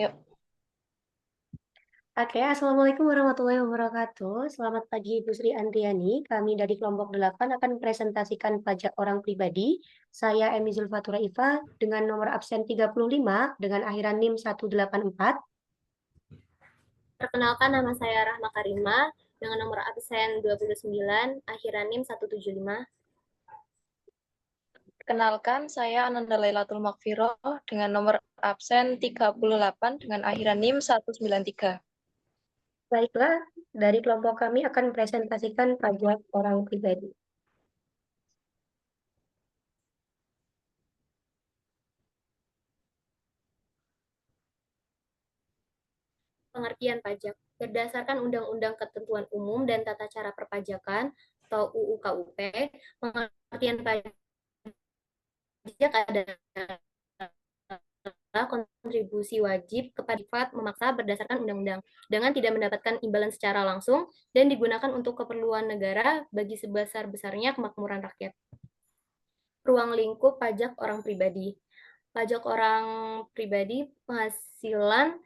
Yuk. Oke, Assalamualaikum warahmatullahi wabarakatuh. Selamat pagi, Bu Sri Andriani. Kami dari kelompok 8 akan presentasikan pajak orang pribadi. Saya Emi Zulfatura Ifa dengan nomor absen 35 dengan akhiran NIM 184. Perkenalkan, nama saya Rahma Karima dengan nomor absen 29, akhiran NIM 175. Kenalkan, saya Ananda Lailatul Makfiroh dengan nomor absen 38 dengan akhiran NIM 193. Baiklah, dari kelompok kami akan presentasikan pajak orang pribadi. Pengertian pajak berdasarkan Undang-Undang Ketentuan Umum dan Tata Cara Perpajakan atau UU KUP, pengertian pajak adalah kontribusi wajib kepada sifat memaksa berdasarkan undang-undang dengan tidak mendapatkan imbalan secara langsung dan digunakan untuk keperluan negara bagi sebesar-besarnya kemakmuran rakyat. Ruang lingkup pajak orang pribadi. Pajak orang pribadi, penghasilan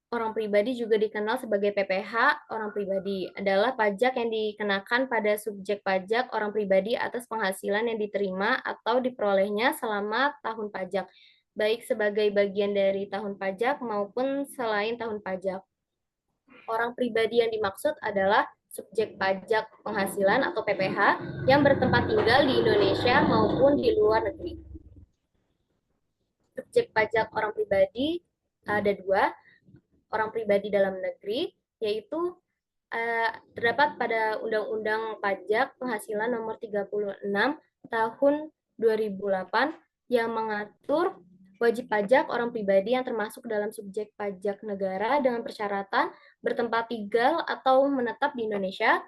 orang pribadi juga dikenal sebagai PPh orang pribadi, adalah pajak yang dikenakan pada subjek pajak orang pribadi atas penghasilan yang diterima atau diperolehnya selama tahun pajak, baik sebagai bagian dari tahun pajak maupun selain tahun pajak. Orang pribadi yang dimaksud adalah subjek pajak penghasilan atau PPh yang bertempat tinggal di Indonesia maupun di luar negeri. Subjek pajak orang pribadi ada dua, orang pribadi dalam negeri, yaitu terdapat pada Undang-Undang Pajak Penghasilan Nomor 36 Tahun 2008 yang mengatur wajib pajak orang pribadi yang termasuk dalam subjek pajak negara dengan persyaratan bertempat tinggal atau menetap di Indonesia,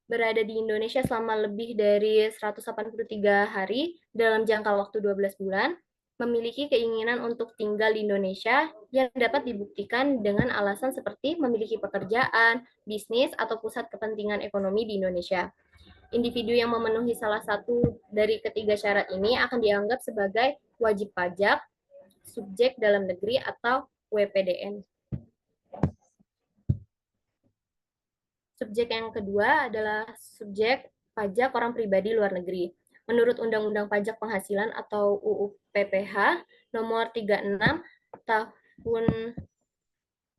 berada di Indonesia selama lebih dari 183 hari dalam jangka waktu 12 bulan, memiliki keinginan untuk tinggal di Indonesia yang dapat dibuktikan dengan alasan seperti memiliki pekerjaan, bisnis, atau pusat kepentingan ekonomi di Indonesia. Individu yang memenuhi salah satu dari ketiga syarat ini akan dianggap sebagai wajib pajak, subjek dalam negeri, atau WPDN. Subjek yang kedua adalah subjek pajak orang pribadi luar negeri. Menurut Undang-Undang Pajak Penghasilan atau UU PPh nomor 36 tahun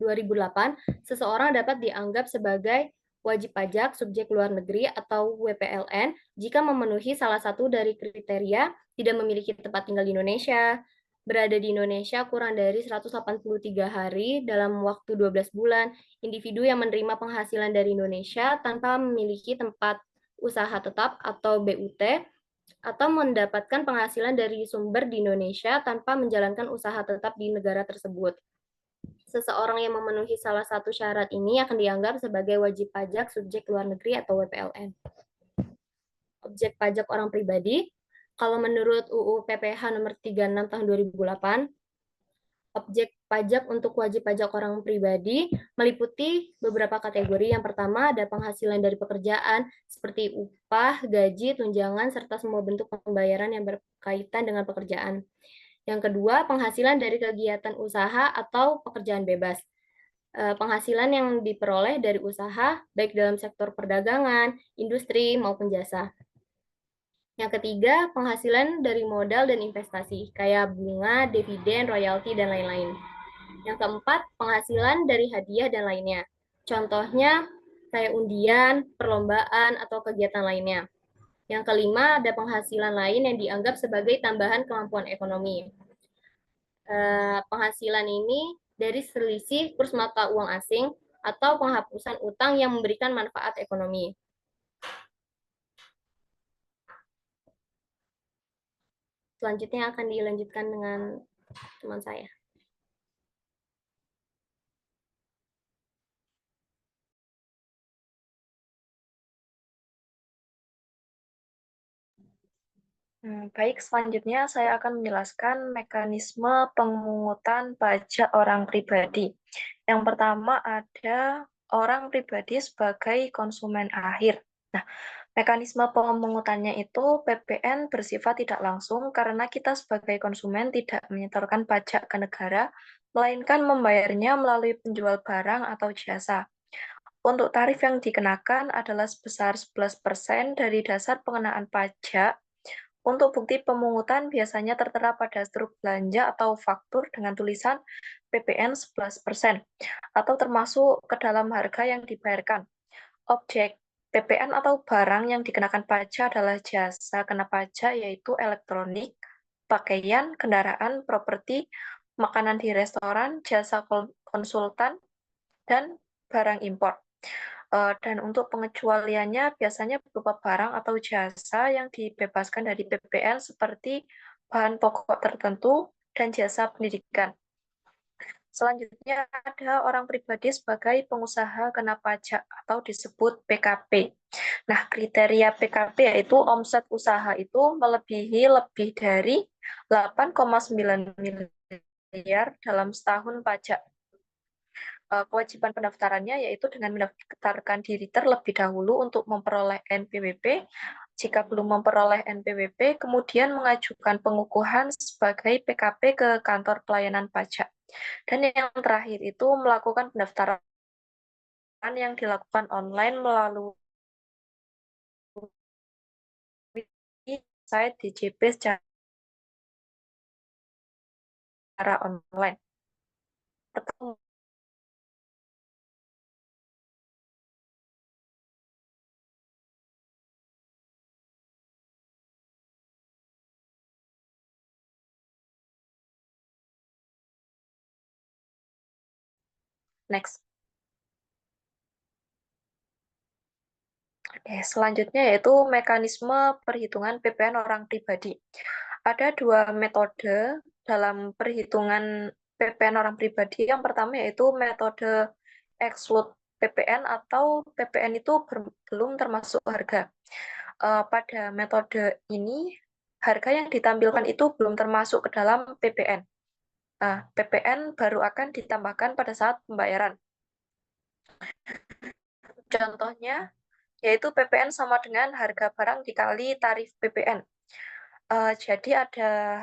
2008, seseorang dapat dianggap sebagai wajib pajak subjek luar negeri atau WPLN jika memenuhi salah satu dari kriteria tidak memiliki tempat tinggal di Indonesia, berada di Indonesia kurang dari 183 hari dalam waktu 12 bulan, individu yang menerima penghasilan dari Indonesia tanpa memiliki tempat usaha tetap atau BUT, atau mendapatkan penghasilan dari sumber di Indonesia tanpa menjalankan usaha tetap di negara tersebut. Seseorang yang memenuhi salah satu syarat ini akan dianggap sebagai wajib pajak subjek luar negeri atau WPLN. Objek pajak orang pribadi, kalau menurut UU PPh nomor 36 tahun 2008, objek pajak untuk wajib pajak orang pribadi meliputi beberapa kategori. Yang pertama ada penghasilan dari pekerjaan seperti upah, gaji, tunjangan, serta semua bentuk pembayaran yang berkaitan dengan pekerjaan. Yang kedua, penghasilan dari kegiatan usaha atau pekerjaan bebas. Penghasilan yang diperoleh dari usaha, baik dalam sektor perdagangan, industri, maupun jasa. Yang ketiga, penghasilan dari modal dan investasi, kayak bunga, dividen, royalti, dan lain-lain. Yang keempat, penghasilan dari hadiah dan lainnya. Contohnya, kayak undian, perlombaan, atau kegiatan lainnya. Yang kelima, ada penghasilan lain yang dianggap sebagai tambahan kemampuan ekonomi. Penghasilan ini dari selisih kurs mata uang asing atau penghapusan utang yang memberikan manfaat ekonomi. Selanjutnya akan dilanjutkan dengan teman saya. Baik, selanjutnya saya akan menjelaskan mekanisme pemungutan pajak orang pribadi. Yang pertama ada orang pribadi sebagai konsumen akhir. Nah, Mekanisme pemungutannya itu PPN bersifat tidak langsung karena kita sebagai konsumen tidak menyetorkan pajak ke negara, melainkan membayarnya melalui penjual barang atau jasa. Untuk tarif yang dikenakan adalah sebesar 11% dari dasar pengenaan pajak. Untuk bukti pemungutan biasanya tertera pada struk belanja atau faktur dengan tulisan PPN 11% atau termasuk ke dalam harga yang dibayarkan. Objek PPN atau barang yang dikenakan pajak adalah jasa kena pajak yaitu elektronik, pakaian, kendaraan, properti, makanan di restoran, jasa konsultan, dan barang impor. Dan untuk pengecualiannya biasanya berupa barang atau jasa yang dibebaskan dari PPN seperti bahan pokok tertentu dan jasa pendidikan. Selanjutnya ada orang pribadi sebagai pengusaha kena pajak atau disebut PKP. Nah, kriteria PKP yaitu omset usaha itu melebihi lebih dari 8,9 miliar dalam setahun pajak. Kewajiban pendaftarannya yaitu dengan mendaftarkan diri terlebih dahulu untuk memperoleh NPWP. Jika belum memperoleh NPWP, kemudian mengajukan pengukuhan sebagai PKP ke kantor pelayanan pajak. Dan yang terakhir itu melakukan pendaftaran yang dilakukan online melalui site DJP secara online. Next. Oke, selanjutnya yaitu mekanisme perhitungan PPN orang pribadi. Ada dua metode dalam perhitungan PPN orang pribadi. Yang pertama yaitu metode exclude PPN atau PPN itu belum termasuk harga. Pada metode ini, harga yang ditampilkan itu belum termasuk ke dalam PPN. PPN baru akan ditambahkan pada saat pembayaran. Contohnya, yaitu PPN sama dengan harga barang dikali tarif PPN. Jadi ada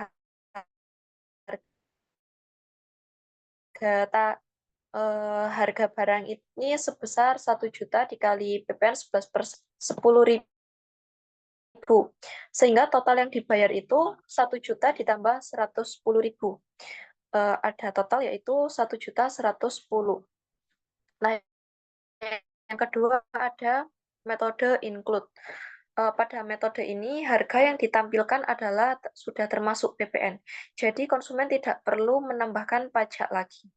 harga barang ini sebesar 1 juta dikali PPN 11% 10.000. Sehingga total yang dibayar itu 1 juta ditambah 110.000. Ada total yaitu 1.110.000. Nah, yang kedua ada metode include. Pada metode ini, harga yang ditampilkan adalah sudah termasuk PPN. Jadi, konsumen tidak perlu menambahkan pajak lagi.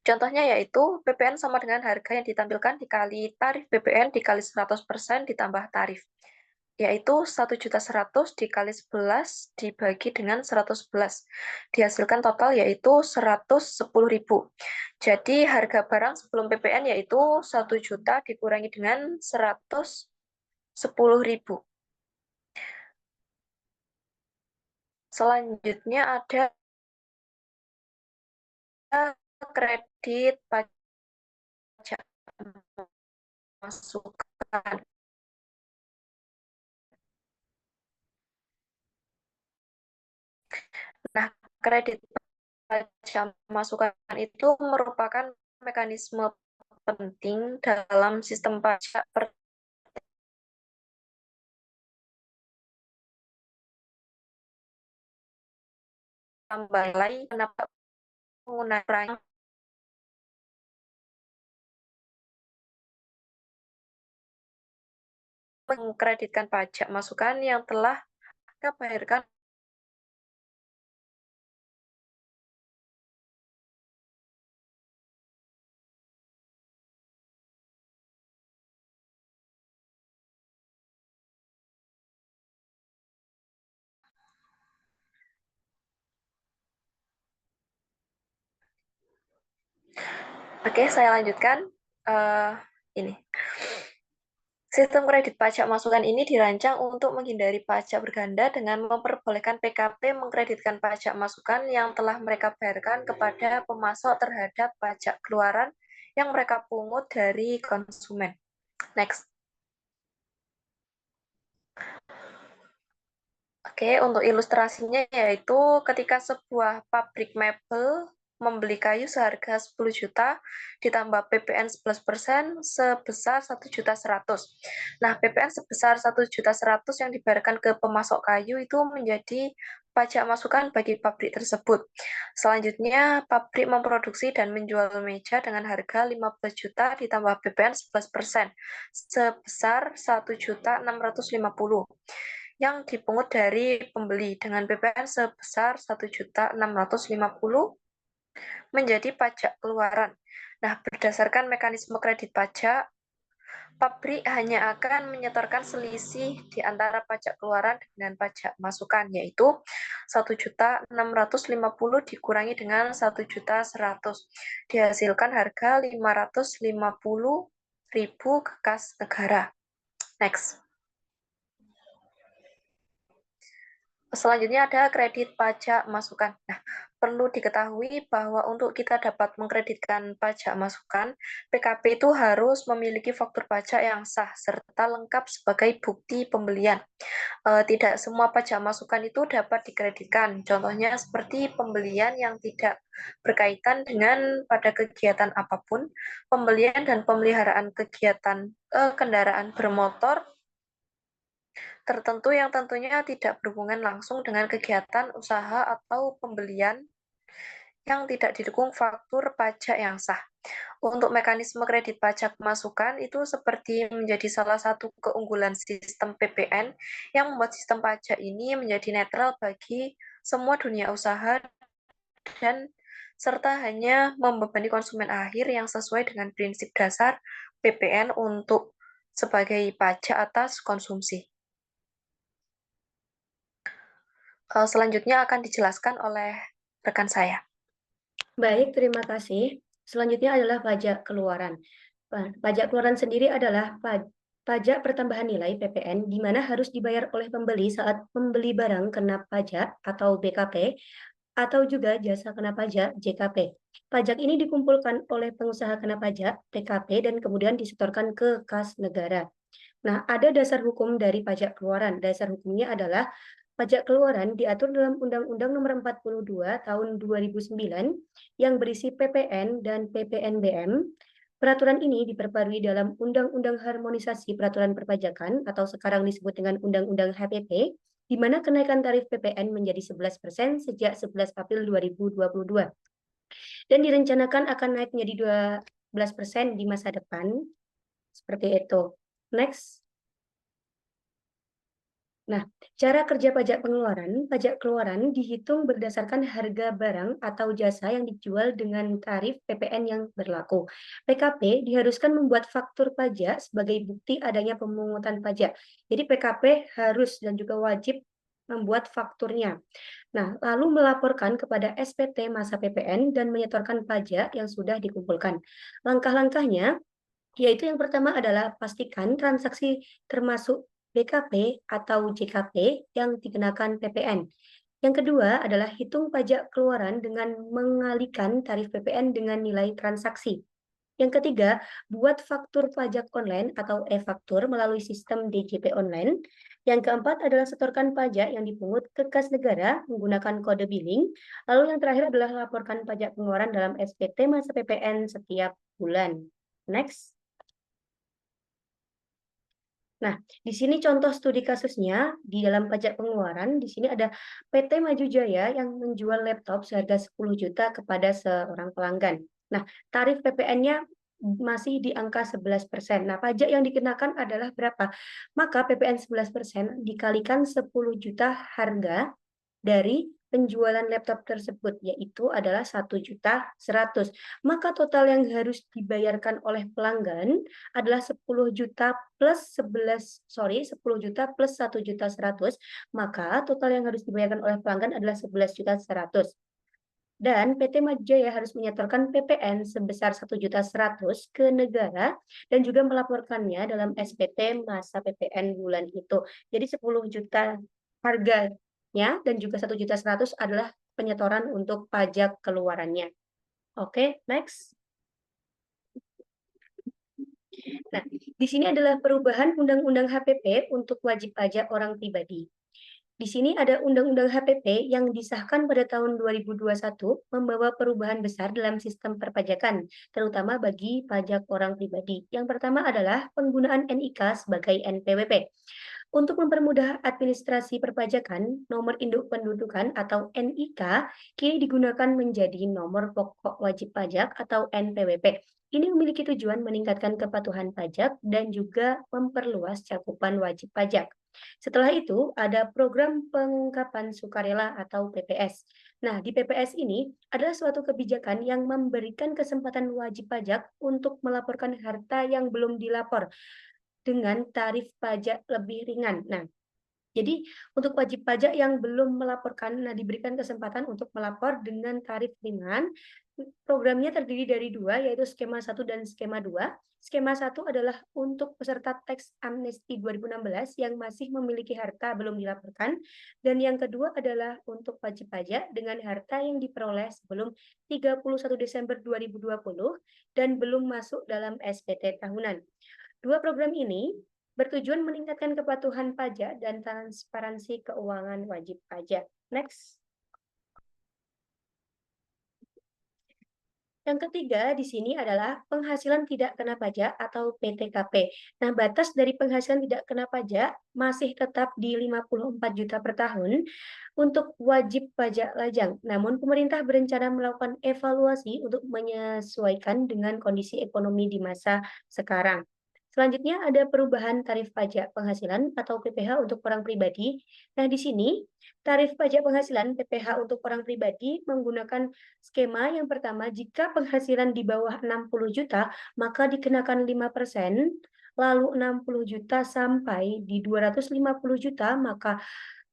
Contohnya yaitu PPN sama dengan harga yang ditampilkan dikali tarif PPN dikali 100% ditambah tarif. Yaitu 1.100.000 dikali 11 dibagi dengan 111. Dihasilkan total yaitu 110.000. Jadi harga barang sebelum PPN yaitu 1 juta dikurangi dengan 110.000. Selanjutnya ada kredit pajak masukan. Nah, kredit pajak masukan itu merupakan mekanisme penting dalam sistem pajak balai kenapa menggunakan mengkreditkan pajak masukan yang telah kita bayarkan. Oke, saya lanjutkan. Ini. Sistem kredit pajak masukan ini dirancang untuk menghindari pajak berganda dengan memperbolehkan PKP mengkreditkan pajak masukan yang telah mereka bayarkan kepada pemasok terhadap pajak keluaran yang mereka pungut dari konsumen. Next. Oke, untuk ilustrasinya yaitu ketika sebuah pabrik mebel membeli kayu seharga 10 juta ditambah PPN 11% sebesar 1.100.000. Nah, PPN sebesar 1.100.000 yang dibayarkan ke pemasok kayu itu menjadi pajak masukan bagi pabrik tersebut. Selanjutnya, pabrik memproduksi dan menjual meja dengan harga 15 juta ditambah PPN 11% sebesar 1.650.000 yang dipungut dari pembeli dengan PPN sebesar 1.650.000 menjadi pajak keluaran. Nah, berdasarkan mekanisme kredit pajak, pabrik hanya akan menyetorkan selisih di antara pajak keluaran dengan pajak masukan, yaitu 1.650 dikurangi dengan 1.100.000. Dihasilkan harga 550.000 ke kas negara. Next. Selanjutnya ada kredit pajak masukan. Nah, perlu diketahui bahwa untuk kita dapat mengkreditkan pajak masukan, PKP itu harus memiliki faktur pajak yang sah serta lengkap sebagai bukti pembelian. Tidak semua pajak masukan itu dapat dikreditkan. Contohnya seperti pembelian yang tidak berkaitan dengan pada kegiatan apapun, pembelian dan pemeliharaan kegiatan kendaraan bermotor tertentu yang tentunya tidak berhubungan langsung dengan kegiatan usaha atau pembelian yang tidak didukung faktur pajak yang sah. Untuk mekanisme kredit pajak masukan itu seperti menjadi salah satu keunggulan sistem PPN yang membuat sistem pajak ini menjadi netral bagi semua dunia usaha dan serta hanya membebani konsumen akhir yang sesuai dengan prinsip dasar PPN untuk sebagai pajak atas konsumsi. Selanjutnya akan dijelaskan oleh rekan saya. Baik, terima kasih. Selanjutnya adalah pajak keluaran. Pajak keluaran sendiri adalah pajak pertambahan nilai (PPN) di mana harus dibayar oleh pembeli saat membeli barang kena pajak atau BKP atau juga jasa kena pajak (JKP). Pajak ini dikumpulkan oleh pengusaha kena pajak (PKP) dan kemudian disetorkan ke kas negara. Nah, ada dasar hukum dari pajak keluaran. Dasar hukumnya adalah pajak keluaran diatur dalam Undang-Undang Nomor 42 Tahun 2009 yang berisi PPN dan PPNBM. Peraturan ini diperbarui dalam Undang-Undang Harmonisasi Peraturan Perpajakan atau sekarang disebut dengan Undang-Undang HPP, di mana kenaikan tarif PPN menjadi 11% sejak 11 April 2022 dan direncanakan akan naik menjadi 12% di masa depan. Seperti itu. Next. Nah, cara kerja pajak keluaran dihitung berdasarkan harga barang atau jasa yang dijual dengan tarif PPN yang berlaku. PKP diharuskan membuat faktur pajak sebagai bukti adanya pemungutan pajak. Jadi PKP harus dan juga wajib membuat fakturnya. Nah, lalu melaporkan kepada SPT masa PPN dan menyetorkan pajak yang sudah dikumpulkan. Langkah-langkahnya yaitu yang pertama adalah pastikan transaksi termasuk BKP atau JKP yang dikenakan PPN. Yang kedua adalah hitung pajak keluaran dengan mengalihkan tarif PPN dengan nilai transaksi. Yang ketiga, buat faktur pajak online atau e-faktur melalui sistem DJP online. Yang keempat adalah setorkan pajak yang dipungut ke kas negara menggunakan kode billing. Lalu yang terakhir adalah laporkan pajak pengeluaran dalam SPT masa PPN setiap bulan. Next. Nah, di sini contoh studi kasusnya di dalam pajak pengeluaran, di sini ada PT Maju Jaya yang menjual laptop seharga 10 juta kepada seorang pelanggan. Nah, tarif PPN-nya masih di angka 11%. Nah, pajak yang dikenakan adalah berapa? Maka PPN 11% dikalikan 10 juta harga dari penjualan laptop tersebut, yaitu adalah 1.100.000. Maka total yang harus dibayarkan oleh pelanggan adalah 10 juta plus 10 juta plus 1.100.000. Maka total yang harus dibayarkan oleh pelanggan adalah 11.100.000. Dan PT Majaya harus menyetorkan PPN sebesar 1.100.000 ke negara dan juga melaporkannya dalam SPT masa PPN bulan itu. Jadi 10 juta harganya dan juga 1.100.000 adalah penyetoran untuk pajak keluarannya. Oke, next. Nah, di sini adalah perubahan Undang-Undang HPP untuk wajib pajak orang pribadi. Di sini ada Undang-Undang HPP yang disahkan pada tahun 2021 membawa perubahan besar dalam sistem perpajakan, terutama bagi pajak orang pribadi. Yang pertama adalah penggunaan NIK sebagai NPWP. Untuk mempermudah administrasi perpajakan, nomor induk pendudukan atau NIK kini digunakan menjadi nomor pokok wajib pajak atau NPWP. Ini memiliki tujuan meningkatkan kepatuhan pajak dan juga memperluas cakupan wajib pajak. Setelah itu, ada program pengungkapan sukarela atau PPS. Nah, di PPS ini adalah suatu kebijakan yang memberikan kesempatan wajib pajak untuk melaporkan harta yang belum dilapor dengan tarif pajak lebih ringan. Nah, jadi untuk wajib pajak yang belum melaporkan, nah diberikan kesempatan untuk melapor dengan tarif ringan. Programnya terdiri dari dua, yaitu skema 1 dan skema 2. Skema 1 adalah untuk peserta teks amnesti 2016 yang masih memiliki harta belum dilaporkan. Dan yang kedua adalah untuk wajib pajak dengan harta yang diperoleh sebelum 31 Desember 2020 dan belum masuk dalam SPT tahunan. Dua program ini bertujuan meningkatkan kepatuhan pajak dan transparansi keuangan wajib pajak. Next. Yang ketiga di sini adalah penghasilan tidak kena pajak atau PTKP. Nah, batas dari penghasilan tidak kena pajak masih tetap di 54 juta per tahun untuk wajib pajak lajang. Namun, pemerintah berencana melakukan evaluasi untuk menyesuaikan dengan kondisi ekonomi di masa sekarang. Selanjutnya ada perubahan tarif pajak penghasilan atau PPh untuk orang pribadi. Nah, di sini tarif pajak penghasilan PPh untuk orang pribadi menggunakan skema yang pertama, jika penghasilan di bawah 60 juta, maka dikenakan 5%, lalu 60 juta sampai di 250 juta, maka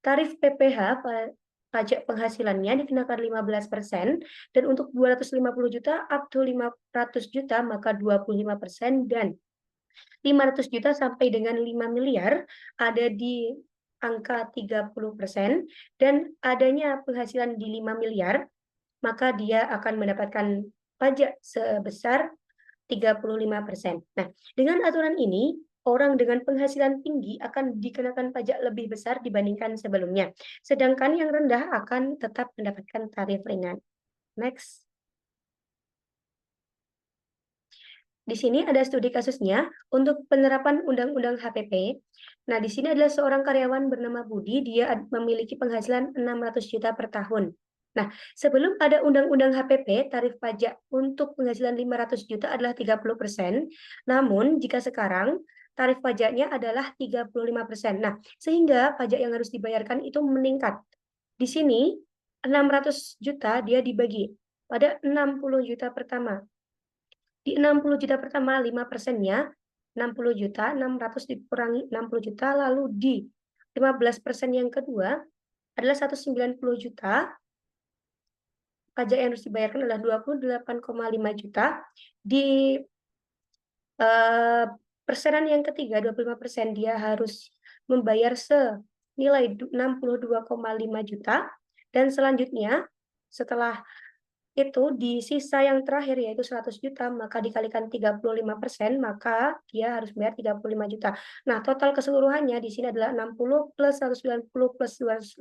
tarif PPh pajak penghasilannya dikenakan 15%, dan untuk 250 juta up to 500 juta maka 25%, dan 500 juta sampai dengan 5 miliar ada di angka 30%, dan adanya penghasilan di 5 miliar, maka dia akan mendapatkan pajak sebesar 35%. Nah, dengan aturan ini, orang dengan penghasilan tinggi akan dikenakan pajak lebih besar dibandingkan sebelumnya, sedangkan yang rendah akan tetap mendapatkan tarif ringan. Next. Di sini ada studi kasusnya untuk penerapan Undang-Undang HPP. Nah, di sini adalah seorang karyawan bernama Budi, dia memiliki penghasilan 600 juta per tahun. Nah, sebelum ada Undang-Undang HPP, tarif pajak untuk penghasilan 500 juta adalah 30%. Namun, jika sekarang tarif pajaknya adalah 35%. Nah, sehingga pajak yang harus dibayarkan itu meningkat. Di sini 600 juta dia dibagi pada 60 juta pertama. Di 60 juta pertama, 5%-nya 60 juta, 600 dikurangi 60 juta, lalu di 15% yang kedua adalah 190 juta, pajak yang harus dibayarkan adalah 28,5 juta. Di persenan yang ketiga, 25%, dia harus membayar senilai 62,5 juta, dan selanjutnya setelah itu di sisa yang terakhir yaitu 100 juta, maka dikalikan 35%, maka dia harus bayar 35 juta. Nah, total keseluruhannya di sini adalah 60 plus 190 plus 250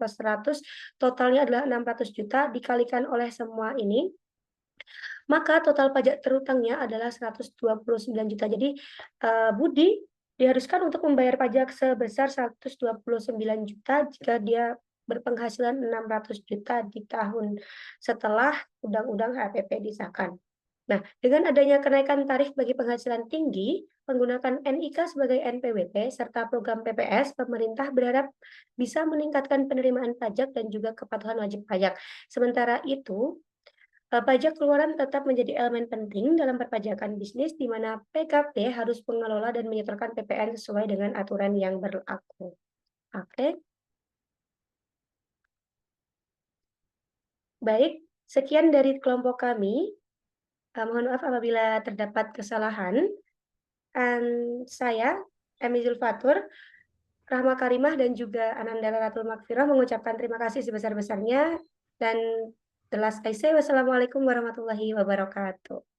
plus 100, totalnya adalah 600 juta, dikalikan oleh semua ini, maka total pajak terutangnya adalah 129 juta. Jadi, Budi diharuskan untuk membayar pajak sebesar 129 juta jika dia berpenghasilan 600 juta di tahun setelah Undang-Undang HPP disahkan. Nah, dengan adanya kenaikan tarif bagi penghasilan tinggi, menggunakan NIK sebagai NPWP, serta program PPS, pemerintah berharap bisa meningkatkan penerimaan pajak dan juga kepatuhan wajib pajak. Sementara itu, pajak keluaran tetap menjadi elemen penting dalam perpajakan bisnis, di mana PKP harus mengelola dan menyetorkan PPN sesuai dengan aturan yang berlaku. Oke. Baik, sekian dari kelompok kami. Mohon maaf apabila terdapat kesalahan. Saya, Emi Zulfatur, Rahma Karimah, dan juga Ananda Laratul Makfirah mengucapkan terima kasih sebesar-besarnya. Dan the last I say, wassalamualaikum warahmatullahi wabarakatuh.